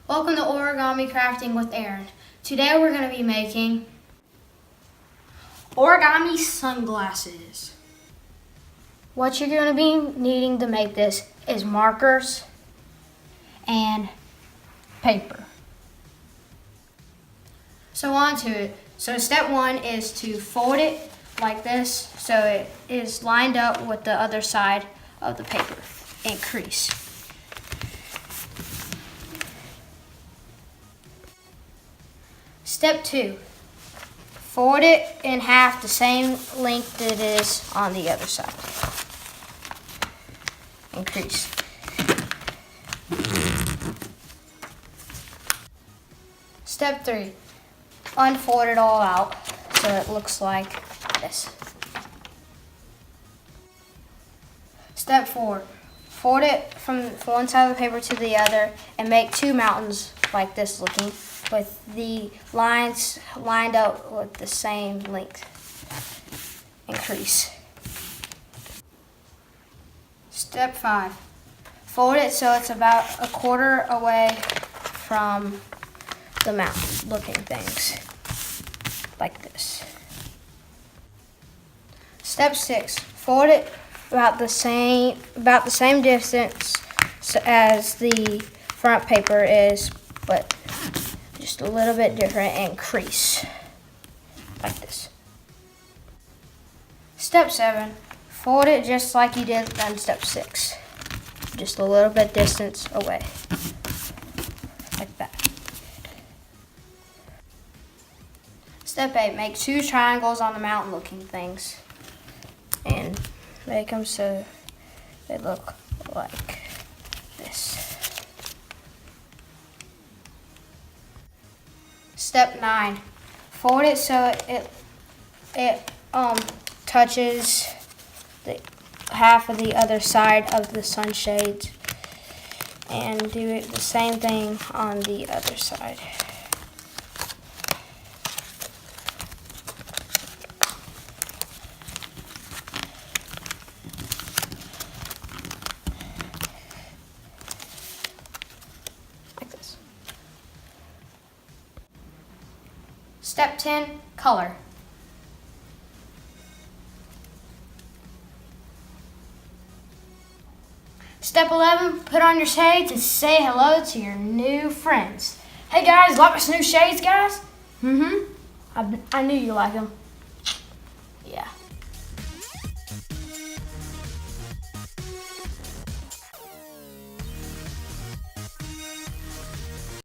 Welcome to Origami Crafting with Aaron. Today we're going to be making origami sunglasses. What you're going to be needing to make this is markers and paper. So on to it. So step one is to fold it like this so it is lined up with the other side of the paper and crease. Step two, fold it in half the same length that it is on the other side and crease. Step three, unfold it all out so it looks like this. Step four, fold it from one side of the paper to the other and make two mountains like this looking, with the lines lined up with the same length and crease. Step five, fold it so it's about a quarter away from the mountain looking things, like this. Step six, fold it about the same distance as the front paper is, but just a little bit different, and crease like this. Step seven, fold it just like you did on step six, just a little bit distance away, like that. Step eight, make two triangles on the mountain looking things and make them so they look like this. Step nine, fold it so it touches the half of the other side of the sunshades, and do it the same thing on the other side. Like this. Step 10, color. Step 11, put on your shades and say hello to your new friends. Hey guys, like my new shades, guys? I knew you like them.